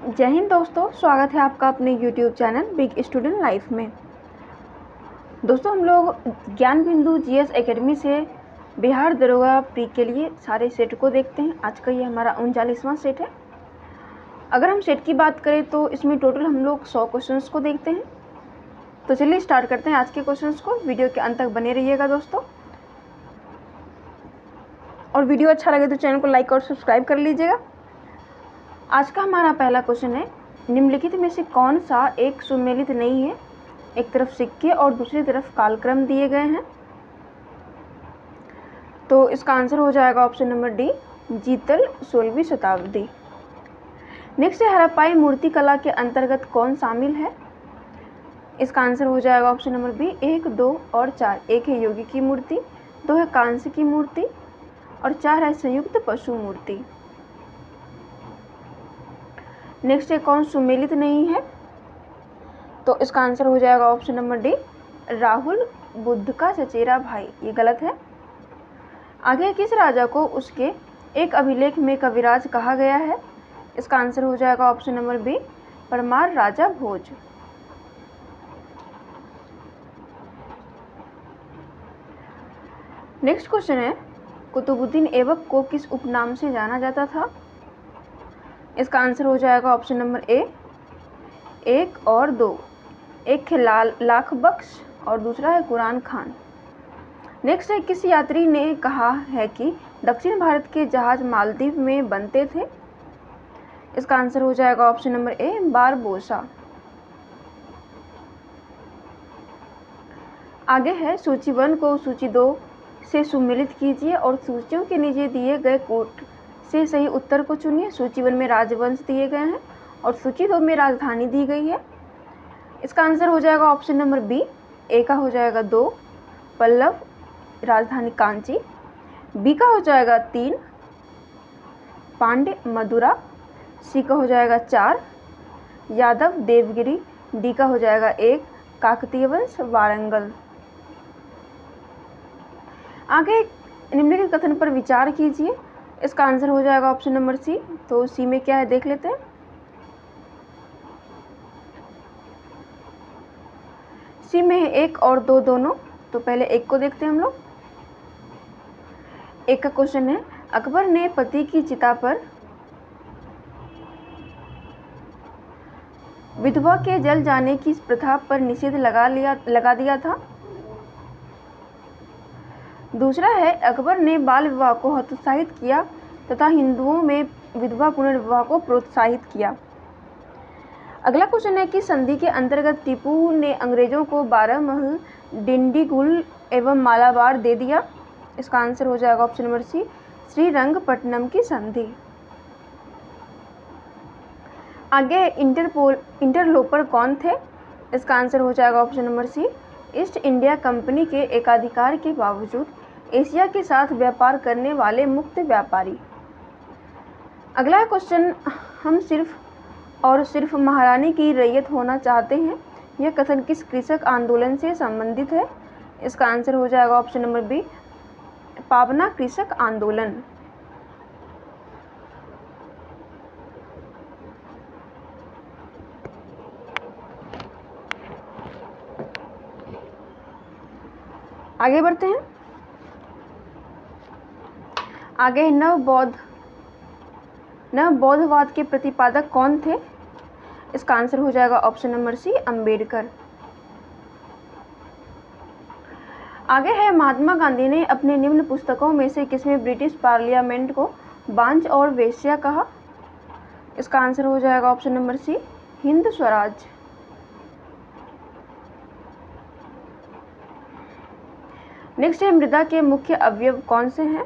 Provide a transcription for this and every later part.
जय हिंद दोस्तों, स्वागत है आपका अपने YouTube channel big student life में। दोस्तों, हम लोग ज्ञान बिंदु जीएस एकेडमी से बिहार दरोगा प्री के लिए सारे सेट को देखते हैं। आज का ये हमारा 39वां सेट है। अगर हम सेट की बात करें तो इसमें टोटल हम लोग 100 क्वेश्चंस को देखते हैं। तो चलिए स्टार्ट करते हैं आज के क्वेश्चंस को। वीडियो के अंत तक बने रहिएगा दोस्तों, और वीडियो अच्छा लगे तो चैनल को लाइक और सब्सक्राइब कर लीजिएगा। आज का हमारा पहला क्वेश्चन है, निम्नलिखित में से कौन सा एक सुमेलित नहीं है? एक तरफ सिक्के और दूसरी तरफ कालक्रम दिए गए हैं। तो इसका आंसर हो जाएगा ऑप्शन नंबर डी, जीतल 16वीं शताब्दी। नेक्स्ट है, हड़प्पाई मूर्तिकला के अंतर्गत कौन शामिल है? इसका आंसर हो जाएगा ऑप्शन नंबर बी, 1, 2 और 4। 1 है योगी की मूर्ति, 2 है कांस्य की मूर्ति और 4 है संयुक्त पशु मूर्ति। नेक्स्ट है, कौन सुमेलित नहीं है? तो इसका आंसर हो जाएगा option number D, Rahul Buddha का चचेरा भाई। ये गलत है। आगे, किस राजा को उसके एक अभिलेख में कविराज कहा गया है? इसका आंसर हो जाएगा ऑप्शन नंबर बी, परमार राजा भोज। नेक्स्ट क्वेश्चन है, कुतुबुद्दीन ऐबक को किस उपनाम से जाना जाता था? इसका आंसर हो जाएगा ऑप्शन नंबर ए, 1 और 2। एक है लाख बख्श और दूसरा है कुरान खान। नेक्स्ट है, किस यात्री ने कहा है कि दक्षिण भारत के जहाज मालदीव में बनते थे? इसका आंसर हो जाएगा ऑप्शन नंबर ए, बारबोसा। आगे है, सूची 1 को सूची 2 से सुमेलित कीजिए और सूचियों के नीचे दिए गए कोट से सही उत्तर को चुनिए। सूची 1 में राजवंश दिए गए हैं और सूची 2 में राजधानी दी गई है। इसका आंसर हो जाएगा ऑप्शन नंबर बी, ए का हो जाएगा 2, पल्लव राजधानी कांची। बी का हो जाएगा 3, पांड्य मदुरा। सी का हो जाएगा 4, यादव देवगिरी। डी का हो जाएगा 1, काकतीय वंश वारंगल। आगे, निम्नलिखित कथन पर विचार कीजिए। इसका आंसर हो जाएगा ऑप्शन नंबर सी। तो सी में क्या है देख लेते हैं। सी में है 1 और 2 दोनों। तो पहले 1 को देखते हैं हम लोग। 1 का क्वेश्चन है, अकबर ने पति की चिता पर विधवा के जल जाने की प्रथा पर निषेध लगा दिया था। दूसरा है, अकबर ने बाल विवाह को हतोत्साहित किया तथा हिंदुओं में विधवा पुनर्विवाह को प्रोत्साहित किया। अगला क्वेश्चन है कि संधि के अंतर्गत टीपू ने अंग्रेजों को 12 महल, डिंडीगुल एवं मालाबार दे दिया। इसका आंसर हो जाएगा ऑप्शन नंबर सी, श्रीरंगपट्टनम की संधि। आगे, इंटरलोपर कौन थे? इसका आंसर हो जाएगा option number C, East India Company के एकाधिकार के बावजूद एशिया के साथ व्यापार करने वाले मुक्त व्यापारी। अगला क्वेश्चन, हम सिर्फ और सिर्फ महारानी की रैयत होना चाहते हैं, यह कथन किस कृषक आंदोलन से संबंधित है? इसका आंसर हो जाएगा ऑप्शन नंबर बी, पाबना कृषक आंदोलन। आगे बढ़ते हैं। आगे, नवबौद्धवाद के प्रतिपादक कौन थे? इसका आंसर हो जाएगा ऑप्शन नंबर सी, अंबेडकर। आगे है, महात्मा गांधी ने अपने निम्न पुस्तकों में से किसमें ब्रिटिश पार्लियामेंट को बांझ और वेश्या कहा? इसका आंसर हो जाएगा option number C, Hind Swaraj. Next है, मृदा के मुख्य अवयव कौन से हैं?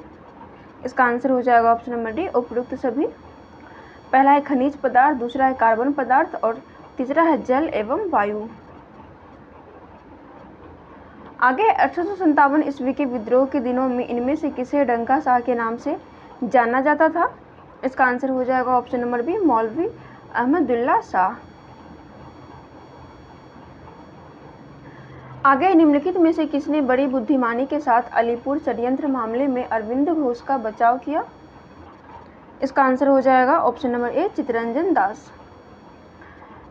इसका आंसर हो जाएगा ऑप्शन नंबर डी, उपयुक्त सभी। पहला है खनिज पदार्थ, दूसरा है कार्बन पदार्थ और तीसरा है जल एवं वायु। आगे, 1857 ईस्वी के विद्रोह के दिनों में इनमें से किसे डंका शाह के नाम से जाना जाता था? इसका आंसर हो जाएगा ऑप्शन नंबर बी, मौलवी अहमदुल्ला शाह। आगे, निम्नलिखित में से किसने बड़ी बुद्धिमानी के साथ अलीपुर षड्यंत्र मामले में अरविंद घोष का बचाव किया? इसका आंसर हो जाएगा ऑप्शन नंबर ए, चित्तरंजन दास।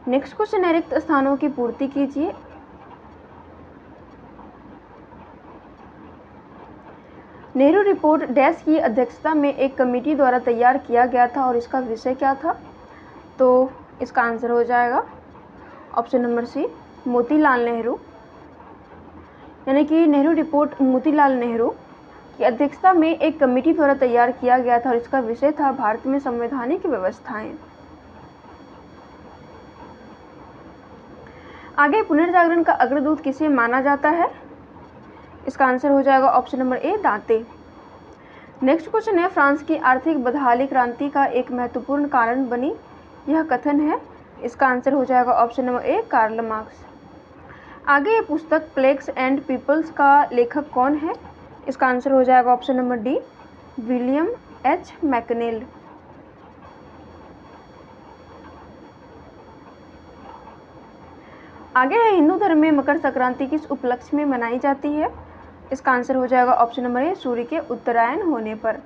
नेक्स्ट क्वेश्चन है, रिक्त स्थानों की पूर्ति कीजिए। नेहरू रिपोर्ट डैश की अध्यक्षता में एक कमेटी द्वारा तैयार किया गया था और इसका विषय क्या था? तो इसका आंसर हो जाएगा option number C, Motilal Nehru. यानी कि नेहरू रिपोर्ट मोतीलाल नेहरू की अध्यक्षता में एक कमेटी द्वारा तैयार किया गया था और इसका विषय था भारत में संवैधानिक व्यवस्थाएं। आगे, पुनर्जागरण का अग्रदूत किसे माना जाता है? इसका आंसर हो जाएगा ऑप्शन नंबर ए, दांते। नेक्स्ट क्वेश्चन है, फ्रांस की आर्थिक बदहाली क्रांति का एक महत्वपूर्ण कारण बनी, यह कथन है? इसका आंसर हो जाएगा option number A, Karl Marx. आगे, ये पुस्तक प्लेग्स एंड पीपल्स का लेखक कौन है? इसका आंसर हो जाएगा option number D, William H McNeill. आगे है, हिंदू धर्म में मकर संक्रांति किस उपलक्ष्य में मनाई जाती है? इसका आंसर हो जाएगा ऑप्शन नंबर ए, सूर्य के उत्तरायण होने पर।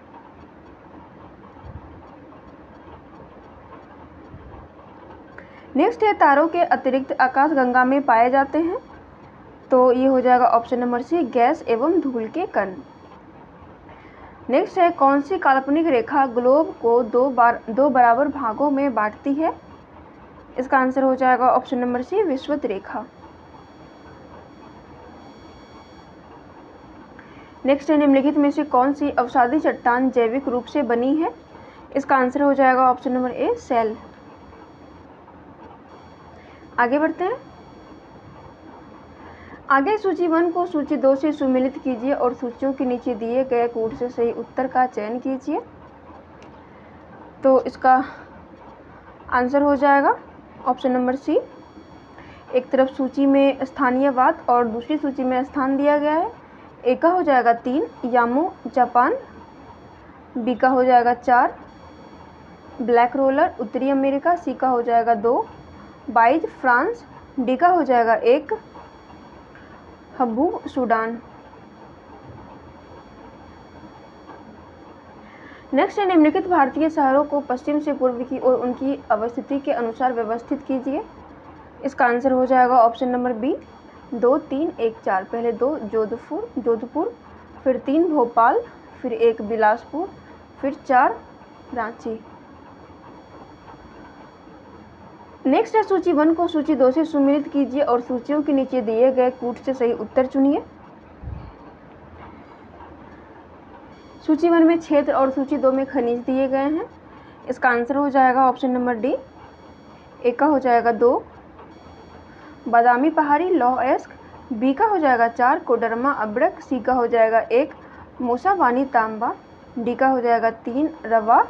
नेक्स्ट है, तारों के अतिरिक्त आकाशगंगा में पाए जाते हैं? तो ये हो जाएगा ऑप्शन नंबर सी, गैस एवं धूल के कण। नेक्स्ट है, कौन सी काल्पनिक रेखा ग्लोब को दो बराबर भागों में बांटती है? इसका आंसर हो जाएगा ऑप्शन नंबर सी, विषुवत रेखा। नेक्स्ट है, निम्नलिखित में से कौन सी अवसादी चट्टान जैविक रूप से बनी है? इसका आंसर हो जाएगा ऑप्शन नंबर ए, सेल। आगे बढ़ते हैं। आगे सूची 1 को सूची 2 से सुमेलित कीजिए और सूचियों के नीचे दिए गए कोड से सही उत्तर का चयन कीजिए। तो इसका आंसर हो जाएगा ऑप्शन नंबर सी। एक तरफ सूची में स्थानीयवाद और दूसरी सूची में स्थान दिया गया है। ए का हो जाएगा 3, यामो जापान। बी का हो जाएगा 4, ब्लैक रोलर उत्तरी अमेरिका। सी का हो जाएगा 2, बाइज फ्रांस। डी का हो जाएगा 1, हबू सूडान। नेक्स्ट है, निम्नलिखित भारतीय शहरों को पश्चिम से पूर्व की ओर उनकी अवस्थिति के अनुसार व्यवस्थित कीजिए। इसका आंसर हो जाएगा ऑप्शन नंबर बी, 2, 3, 1, 4। पहले 2 जोधपुर, फिर 3 भोपाल, फिर 1 बिलासपुर, फिर 4 रांची। नेक्स्ट है, सूची 1 को सूची 2 से सुमेलित कीजिए और सूचियों के नीचे दिए गए कूट से सही उत्तर चुनिए। सूची 1 में क्षेत्र और सूची 2 में खनिज दिए गए हैं। इसका आंसर हो जाएगा ऑप्शन नंबर डी। ए का हो जाएगा 2, बादामी पहाड़ी लौह अयस्क। बी का हो जाएगा 4, कोडरमा अब्रक। सी का हो जाएगा 1, मोसावानी तांबा। डी का हो जाएगा 3, रवा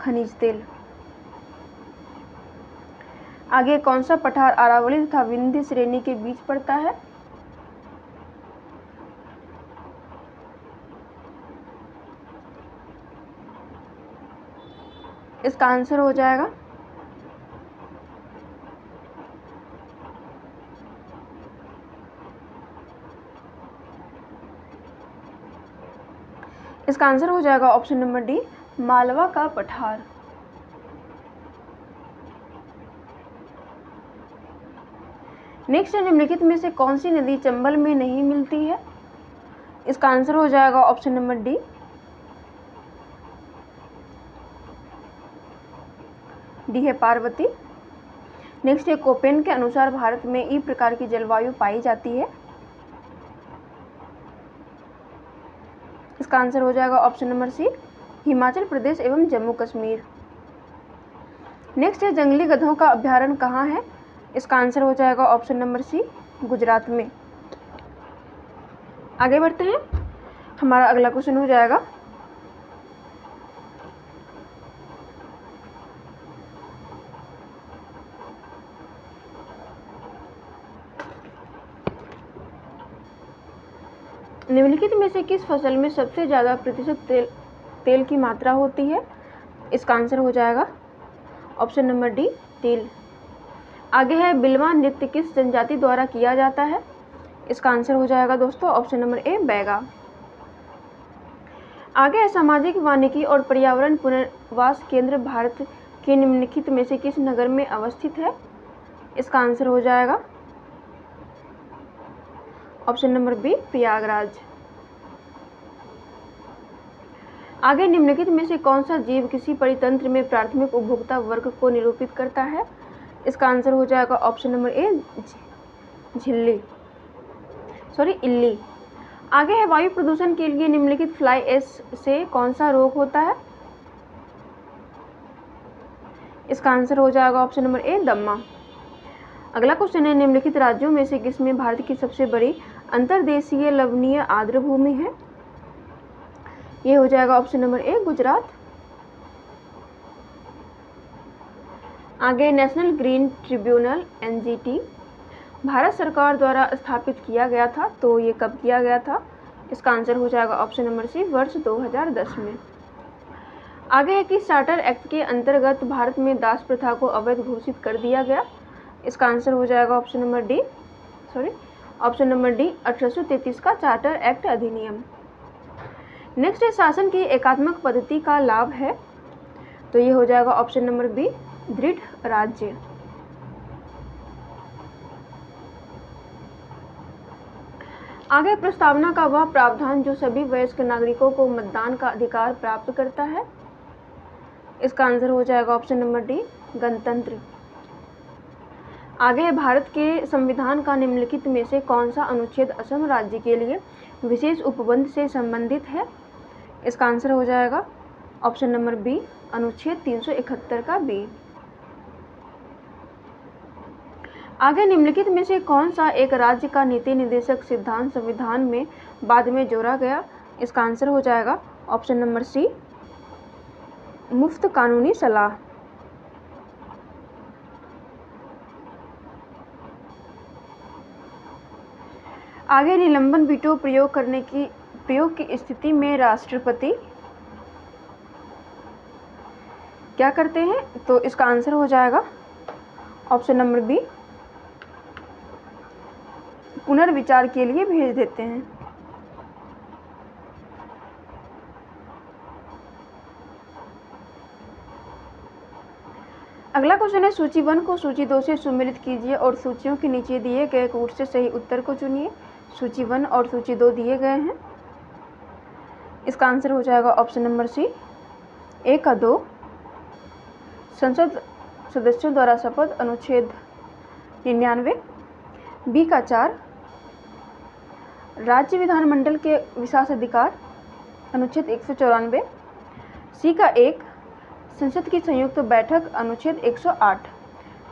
खनिज तेल। आगे, कौन सा पठार अरावली तथा विंध्य श्रेणी के बीच पड़ता है? इसका आंसर हो जाएगा ऑप्शन नंबर डी, मालवा का पठार। नेक्स्ट है, निम्नलिखित में से कौन सी नदी चंबल में नहीं मिलती है? इसका आंसर हो जाएगा ऑप्शन नंबर डी, है पार्वती। नेक्स्ट है, कोपेन के अनुसार भारत में ई प्रकार की जलवायु पाई जाती है। इसका आंसर हो जाएगा ऑप्शन नंबर सी, हिमाचल प्रदेश एवं जम्मू कश्मीर। नेक्स्ट है, जंगली गधों का अभ्यारण्य कहाँ है? इसका आंसर हो जाएगा ऑप्शन नंबर सी, गुजरात में। आगे बढ़ते हैं। हमारा अगला क्वेश्चन हो जाएगा, निम्नलिखित में से किस फसल में सबसे ज़्यादा प्रतिशत तेल की मात्रा होती है? इसका आंसर हो जाएगा ऑप्शन नंबर डी, तिल। आगे है, बिलवा नृत्य किस जनजाति द्वारा किया जाता है? इसका आंसर हो जाएगा दोस्तों ऑप्शन नंबर ए, बैगा। आगे है, सामाजिक वानिकी और पर्यावरण पुनर्वास केंद्र भारत के निम्नलिखित में से किस नगर में अवस्थित है? इसका आंसर हो जाएगा ऑप्शन नंबर बी, प्रयागराज। आगे निम्नलिखित में से कौन सा जीव किसी परितंत्र में प्राथमिक उपभोक्ता वर्ग को निरूपित करता है? इसका आंसर हो जाएगा ऑप्शन नंबर ए, इल्ली। आगे है वायु प्रदूषण के लिए निम्नलिखित फ्लाई ऐश से कौन सा रोग होता है? इसका आंसर हो जाएगा ऑप्शन नंबर ए, दम्मा। अगला क्वेश्चन है निम्नलिखित राज्यों में से किसमें भारत की सबसे बड़ी अंतर्देशीय लवणीय आर्द्र भूमि है? ये हो जाएगा ऑप्शन नंबर ए, गुजरात। आगे National Green Tribunal NGT Bharat सरकार द्वारा स्थापित किया गया था, तो ये कब किया गया था? इसका आंसर हो जाएगा ऑप्शन नंबर सी, वर्ष 2010 में। आगे है कि चार्टर एक्ट के अंतर्गत भारत में दास प्रथा को अवैध घोषित कर दिया गया। इसका आंसर हो जाएगा ऑप्शन नंबर डी, 1833 का चार्टर एक्ट अधिनियम। नेक्स्ट है शासन की एकात्मक पद्धति का लाभ है, तो ये हो जाएगा ऑप्शन नंबर बी, दृढ़ राज्य। आगे प्रस्तावना का वह प्रावधान जो सभी वयस्क नागरिकों को मतदान का अधिकार प्राप्त करता है। इसका आंसर हो जाएगा ऑप्शन नंबर डी, गणतंत्र। आगे भारत के संविधान का निम्नलिखित में से कौन सा अनुच्छेद असम राज्य के लिए विशेष उपबंध से संबंधित है? इसका आंसर हो जाएगा ऑप्शन नंबर बी, अनुच्छेद 371 का बी। आगे निम्नलिखित में से कौन सा एक राज्य का नीति निर्देशक सिद्धांत संविधान में बाद में जोड़ा गया? इसका आंसर हो जाएगा ऑप्शन नंबर सी, मुफ्त कानूनी सलाह। आगे निलंबन वीटो प्रयोग की स्थिति में राष्ट्रपति क्या करते हैं? तो इसका आंसर हो जाएगा ऑप्शन नंबर बी, पुनर्विचार के लिए भेज देते हैं। अगला क्वेश्चन है सूची 1 को सूची 2 से सुमेलित कीजिए और सूचियों के नीचे दिए गए कोड से सही उत्तर को चुनिए। सूची 1 और सूची 2 दिए गए हैं। इसका आंसर हो जाएगा ऑप्शन नंबर सी, ए का 2 संसद सदस्यों द्वारा शपथ अनुच्छेद 99, बी का 4 राज्य विधानमंडल के विशेषाधिकार अनुच्छेद 194, सी का 1 संसद की संयुक्त बैठक अनुच्छेद 108,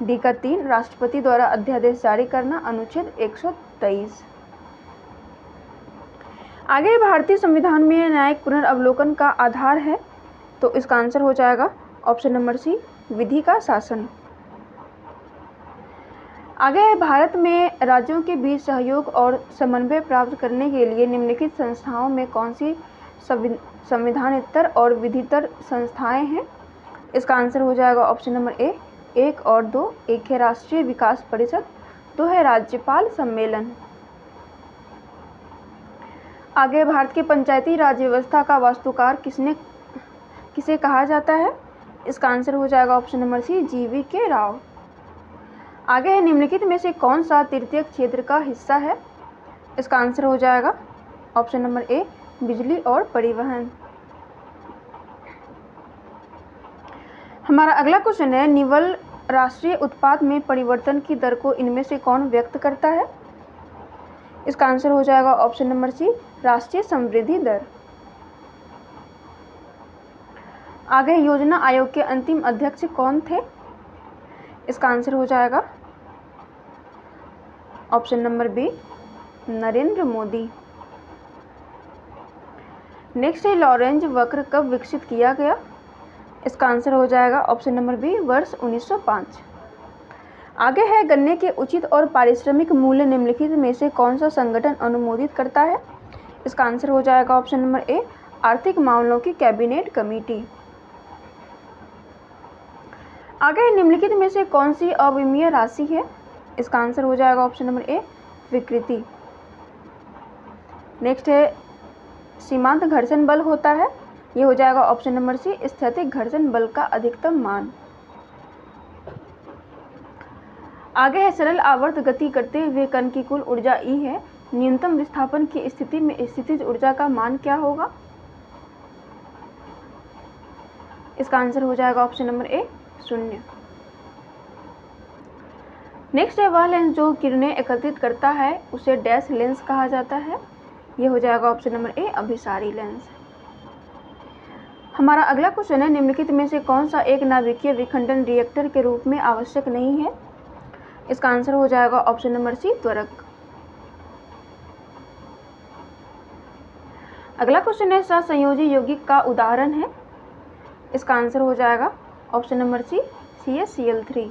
डी का 3 राष्ट्रपति द्वारा अध्यादेश जारी करना अनुच्छेद 123। आगे भारतीय संविधान में न्यायिक पुनर्अवलोकन का आधार है, तो इसका आंसर हो जाएगा ऑप्शन नंबर सी, विधि का शासन। आगे है भारत में राज्यों के बीच सहयोग और समन्वय प्राप्त करने के लिए निम्नलिखित संस्थाओं में कौन सी संविधानेतर और विधितर संस्थाएं हैं? इसका आंसर हो जाएगा ऑप्शन नंबर ए, 1 और 2। एक है राष्ट्रीय विकास परिषद, 2 है राज्यपाल सम्मेलन। आगे भारत के पंचायती राज व्यवस्था का वास्तुकार किसे कहा जाता है? इसका आंसर हो जाएगा ऑप्शन नंबर सी, GV.K. राव। आगे है निम्नलिखित में से कौन सा तृतीय क्षेत्र का हिस्सा है? इसका आंसर हो जाएगा ऑप्शन नंबर ए, बिजली और परिवहन। हमारा अगला क्वेश्चन है निवल राष्ट्रीय उत्पाद में परिवर्तन की दर को इनमें से कौन व्यक्त करता है? इसका आंसर हो जाएगा ऑप्शन नंबर सी, राष्ट्रीय समृद्धि दर। आगे योजना आयोग के अंतिम अध्यक्ष कौन थे? इसका आंसर हो जाएगा option number B, Narendra Modi. Next है लॉरेंज वक्र कब विकसित किया गया? इसका आंसर हो जाएगा ऑप्शन नंबर बी, वर्ष 1905। आगे है गन्ने के उचित और पारिश्रमिक मूल्य निम्नलिखित में से कौन सा संगठन अनुमोदित करता है? इसका आंसर हो जाएगा ऑप्शन नंबर ए, आर्थिक मामलों की कैबिनेट कमेटी। आगे निम्नलिखित में से कौन सी अविमीय राशि है? इसका आंसर हो जाएगा ऑप्शन नंबर ए, विकृति। नेक्स्ट है सीमांत घर्षण बल होता है, ये हो जाएगा ऑप्शन नंबर सी, स्थैतिक घर्षण बल का अधिकतम मान। आगे है सरल आवर्त गति करते हुए कण की कुल ऊर्जा E है। न्यूनतम विस्थापन की स्थिति में स्थितिज ऊर्जा का मान क्या होगा? इसका आंसर हो जाएगा ऑप्शन नंबर ए 0। नेक्स्ट है वह लेंस जो किरणें एकत्रित करता है उसे डैश लेंस कहा जाता है। यह हो जाएगा ऑप्शन नंबर ए अभिसारी लेंस। हमारा अगला क्वेश्चन है निम्नलिखित में से कौन सा एक नाभिकीय विखंडन रिएक्टर के रूप में आवश्यक नहीं है? इसका आंसर हो जाएगा ऑप्शन नंबर सी त्वरक। अगला क्वेश्चन है सहसंयोजी यौगिक का उदाहरण है। इसका आंसर हो जाएगा ऑप्शन नंबर सी CaCl3।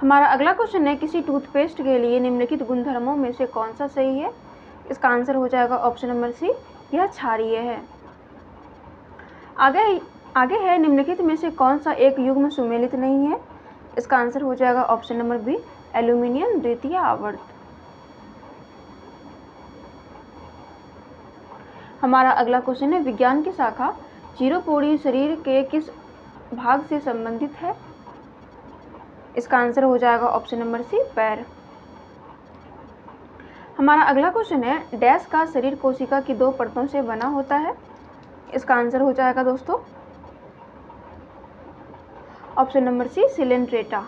हमारा अगला क्वेश्चन है किसी टूथपेस्ट के लिए निम्नलिखित गुणधर्मों में से कौन सा सही है? इसका आंसर हो जाएगा ऑप्शन नंबर सी यह क्षारीय है। आगे है निम्नलिखित में से कौन सा एक युग्म सुमेलित नहीं है? इसका आंसर हो जाएगा ऑप्शन नंबर बी एल्यूमिनियम द्वितीय आवर्त। हमारा अगला क्वेश्चन है विज्ञान की शाखा चिरोपोडी शरीर के किस भाग से संबंधित है? इसका आंसर हो जाएगा ऑप्शन नंबर सी पैर। हमारा अगला क्वेश्चन है डैश का शरीर कोशिका की 2 परतों से बना होता है। इसका आंसर हो जाएगा दोस्तों ऑप्शन नंबर सी सिलेंट्रेटा।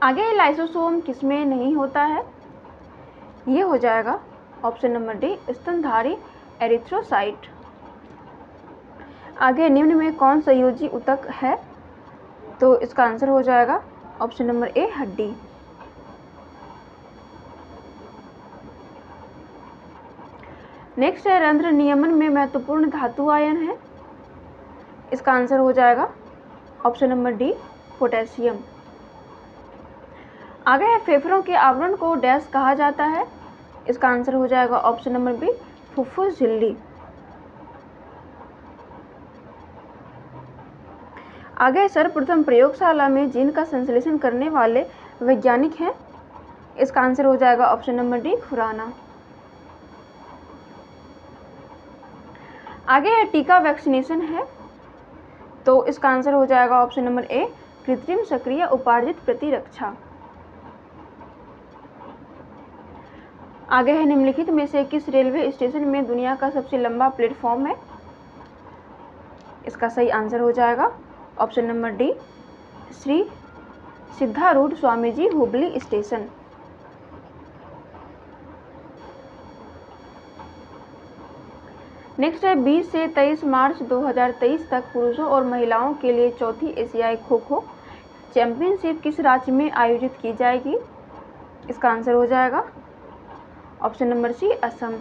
आगे लाइसोसोम किसमें नहीं होता है? ये हो जाएगा ऑप्शन नंबर डी स्तनधारी एरिथ्रोसाइट। आगे निम्न में कौन संयोजी ऊतक है? तो इसका आंसर हो जाएगा ऑप्शन नंबर ए हड्डी। नेक्स्ट है रंध्र नियमन में महत्वपूर्ण धातु आयन है। इसका आंसर हो जाएगा ऑप्शन नंबर डी पोटेशियम। आगे है फेफड़ों के आवरण को डैश कहा जाता है। इसका आंसर हो जाएगा ऑप्शन नंबर बी फुफ्फुस झिल्ली। आगे सर्वप्रथम प्रयोगशाला में जीन का संश्लेषण करने वाले वैज्ञानिक हैं। इसका आंसर हो जाएगा ऑप्शन नंबर डी खुराना। आगे है टीका वैक्सीनेशन है, तो इसका आंसर हो जाएगा ऑप्शन नंबर ए कृत्रिम सक्रिय उपार्जित प्रतिरक्षा। आगे है निम्नलिखित में से किस रेलवे स्टेशन में दुनिया का सबसे लंबा प्लेटफॉर्म है? इसका सही आंसर हो जाएगा option number D Shri Siddharudha स्वामीजी हुबली स्टेशन। नेक्स्ट है 20 से 23 मार्च 2023 तक पुरुषों और महिलाओं के लिए चौथी एशियाई खो खो चैंपियनशिप किस राज्य में आयोजित की जाएगी? इसका आंसर हो जाएगा ऑप्शन नंबर सी असम।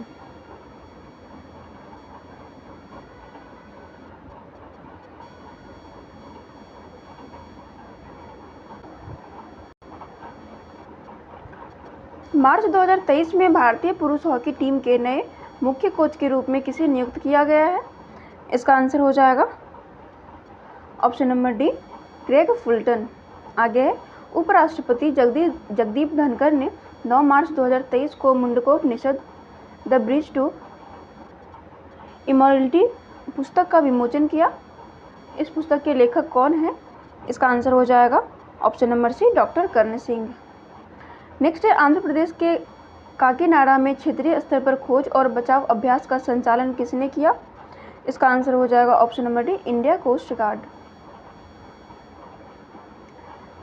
मार्च 2023 में भारतीय पुरुष हॉकी टीम के नए मुख्य कोच के रूप में किसे नियुक्त किया गया है? इसका आंसर हो जाएगा option number D Greg Fulton. आगे उपराष्ट्रपति जगदीप धनखड़ ने 9 मार्च 2023 को Mundakopanishad the bridge to immortality पुस्तक का विमोचन किया। इस पुस्तक के लेखक कौन है? इसका आंसर हो जाएगा ऑप्शन नंबर सी डॉक्टर कर्ण सिंह। नेक्स्ट है आंध्र प्रदेश के काकीनाडा में क्षेत्रीय स्तर पर खोज और बचाव अभ्यास का संचालन किसने किया? इसका आंसर हो जाएगा option number D India coast guard.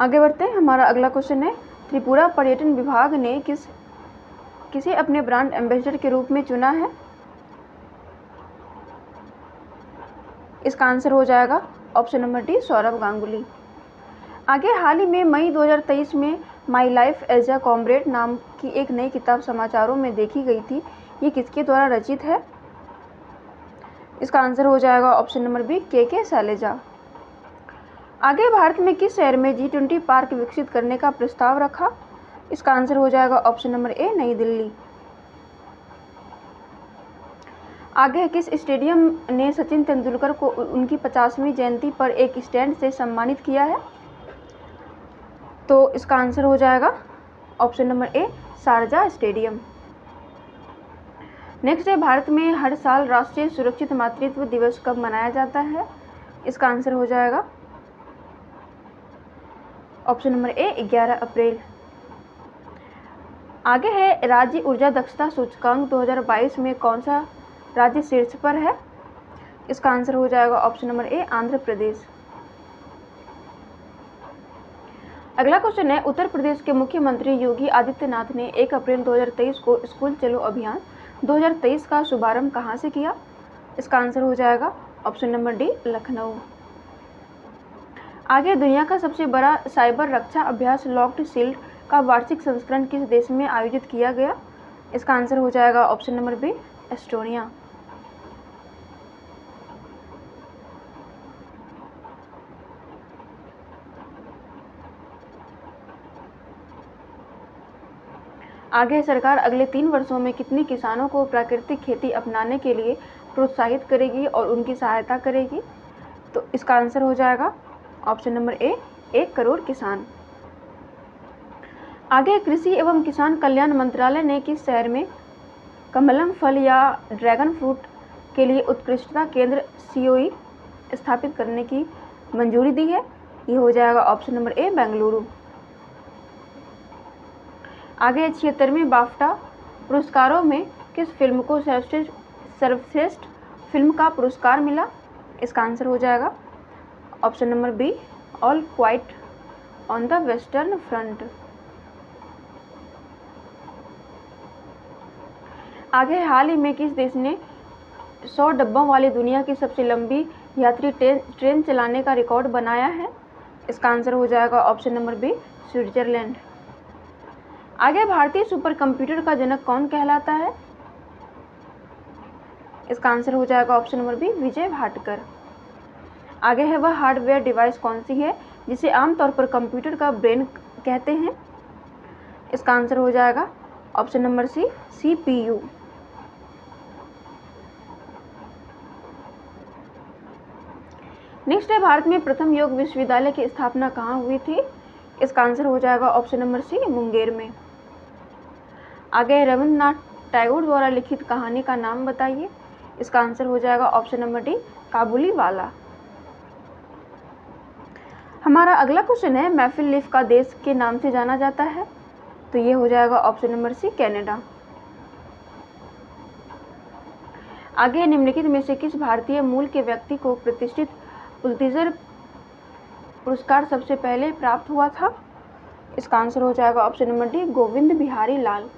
आगे बढ़ते हैं। हमारा अगला क्वेश्चन है त्रिपुरा पर्यटन विभाग ने किसे अपने ब्रांड एम्बेसडर के रूप में चुना है? इसका आंसर हो जाएगा option number D Saurabh Ganguly. आगे हाल ही में मई 2023 में my life as a comrade नाम की एक नई किताब समाचारों में देखी गई थी। ये किसके द्वारा रचित है? इसका आंसर हो जाएगा ऑप्शन नंबर बी के शैलेजा। आगे भारत में किस शहर में G20 पार्क विकसित करने का प्रस्ताव रखा? इसका आंसर हो जाएगा ऑप्शन नंबर ए नई दिल्ली। आगे किस स्टेडियम ने सचिन तेंदुलकर को उनकी 50वीं जयंती पर एक स्टैंड से सम्मानित किया है? तो इसका आंसर हो जाएगा ऑप्शन नंबर ए शारजा स्टेडियम। नेक्स्ट है भारत में हर साल राष्ट्रीय सुरक्षित मातृत्व दिवस कब मनाया जाता है? इसका आंसर हो जाएगा ऑप्शन नंबर ए 11 अप्रैल। आगे है राज्य ऊर्जा दक्षता सूचकांक 2022 में कौन सा राज्य शीर्ष पर है? इसका आंसर हो जाएगा ऑप्शन नंबर ए आंध्र प्रदेश। अगला क्वेश्चन है उत्तर प्रदेश के मुख्यमंत्री योगी आदित्यनाथ ने 1 अप्रैल 2023 को स्कूल चलो अभियान 2023 का शुभारंभ कहां से किया? इसका आंसर हो जाएगा ऑप्शन नंबर डी लखनऊ। आगे दुनिया का सबसे बड़ा साइबर रक्षा अभ्यास लॉक्ड शील्ड का वार्षिक संस्करण किस देश में आयोजित किया गया? इसका आंसर हो जाएगा ऑप्शन नंबर बी एस्टोनिया। आगे सरकार अगले 3 वर्षों में कितने किसानों को प्राकृतिक खेती अपनाने के लिए प्रोत्साहित करेगी और उनकी सहायता करेगी? तो इसका आंसर हो जाएगा ऑप्शन नंबर ए 1 करोड़ किसान। आगे कृषि एवं किसान कल्याण मंत्रालय ने किस शहर में कमलम फल या ड्रैगन फ्रूट के लिए उत्कृष्टता केंद्र सीओई स्थापित करने की मंजूरी दी है? ये हो जाएगा ऑप्शन नंबर ए बेंगलुरु। आगे 76वें बाफ्टा पुरस्कारों में किस फिल्म को सर्वश्रेष्ठ फिल्म का पुरस्कार मिला? इसका आंसर हो जाएगा option number be all quite on the western front. आगे हाल ही में किस देश ने 100 डब्बों वाली दुनिया की सबसे लंबी यात्री ट्रेन चलाने का रिकॉर्ड बनाया है? इसका आंसर हो जाएगा ऑप्शन नंबर बी स्विट्जरलैंड। आगे भारतीय सुपर कंप्यूटर का जनक कौन कहलाता है? इसका आंसर हो जाएगा ऑप्शन नंबर बी विजय भाटकर। आगे है वह हार्डवेयर डिवाइस कौन सी है जिसे आमतौर पर कंप्यूटर का ब्रेन कहते हैं? इसका आंसर हो जाएगा option number C CPU। Next है भारत में प्रथम योग विश्वविद्यालय की स्थापना कहाँ हुई थी? इसका आंसर हो जाएगा ऑप्शन नंबर सी मुंगेर में। आगे रविंद्रनाथ टैगोर द्वारा लिखित कहानी का नाम बताइए। इसका आंसर हो जाएगा ऑप्शन नंबर डी काबुली वाला। हमारा अगला क्वेश्चन है मैफिल लीफ का देश के नाम से जाना जाता है? तो ये हो जाएगा ऑप्शन नंबर सी कनाडा। आगे निम्नलिखित में से किस भारतीय मूल के व्यक्ति को प्रतिष्ठित पुलित्जर पुरस्कार सबसे पहले प्राप्त हुआ था? इसका आंसर हो जाएगा option number D Govind Bihari Lal.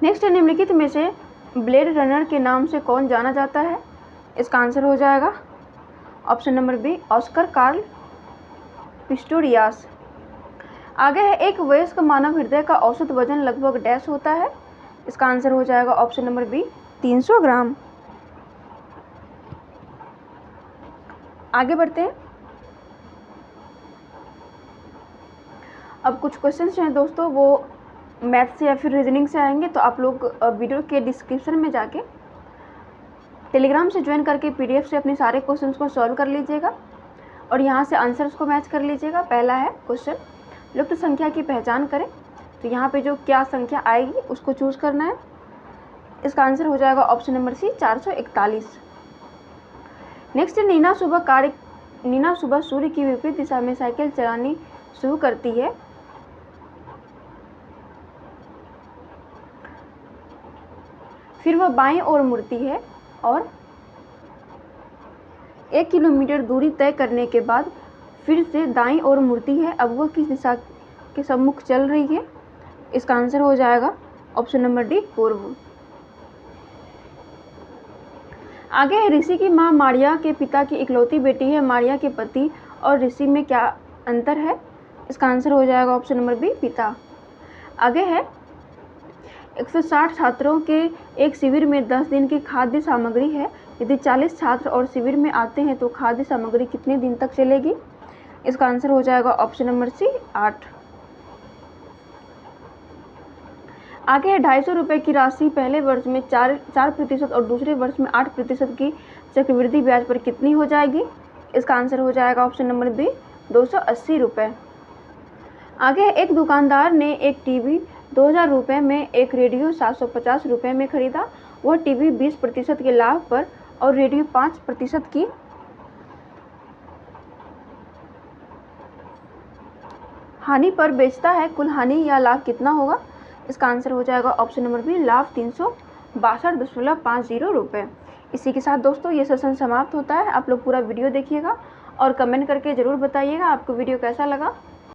Next निम्नलिखित में से ब्लेड रनर के नाम से कौन जाना जाता है? इसका आंसर हो जाएगा option number B Oscar Carl Pistorius. आगे है एक वयस्क मानव हृदय का औसत वजन लगभग डैश होता है? इसका आंसर हो जाएगा ऑप्शन नंबर बी 300 ग्राम। आगे बढ़ते हैं। अब कुछ क्वेश्चंस हैं दोस्तों वो मैथ से या फिर रीजनिंग से आएंगे, तो आप लोग वीडियो के डिस्क्रिप्शन में जाके टेलीग्राम से ज्वाइन करके PDF से अपने सारे क्वेश्चंस को सॉल्व कर लीजिएगा और यहाँ से आंसर्स को मैच कर लीजिएगा। पहला है क्वेश्चन लुप्त संख्या की पहचान करें। तो यहाँ पे जो क्या संख्या आएगी उसको चूज करना है। इसका आंसर हो जाएगा ऑप्शन नंबर सी 441। नेक्स्ट नीना सुबह सूर्य की विपरीत दिशा में साइकिल चलानी शुरू करती है। फिर वह बाईं ओर मुड़ती है और 1 किलोमीटर दूरी तय करने के बाद फिर से दाईं ओर मुड़ती है। अब वह किस दिशा के सम्मुख चल रही है? इसका आंसर हो जाएगा ऑप्शन नंबर डी पूर्व। आगे है ऋषि की मां मारिया के पिता की इकलौती बेटी है। मारिया के पति और ऋषि में क्या अंतर है? इसका आंसर हो जाएगा ऑप्शन नंबर बी पिता। आगे है 160 छात्रों के एक शिविर में 10 दिन की खाद्य सामग्री है। यदि 40 छात्र और शिविर में आते हैं तो खाद्य सामग्री कितने दिन तक चलेगी? इसका आंसर हो जाएगा ऑप्शन नंबर सी 8। आगे है 250 रुपये की राशि पहले वर्ष में 4% और दूसरे वर्ष में 8% की चक्रवृद्धि ब्याज पर कितनी हो जाएगी? इसका आंसर हो जाएगा ऑप्शन नंबर बी 280 रुपये। आगे एक दुकानदार ने एक टीवी 2000 रुपये में एक रेडियो 750 रुपये में खरीदा। वह टीवी 20% के लाभ पर और रेडियो 5% की हानि पर बेचता है। कुल हानि या लाभ कितना होगा? इसका आंसर हो जाएगा ऑप्शन नंबर बी, लाभ 362.50 रुपये। इसी के साथ दोस्तों ये सेशन समाप्त होता है। आप लोग पूरा वीडियो देखिएगा और कमेंट करके ज़रूर बताइएगा आपको वीडियो कैसा लगा।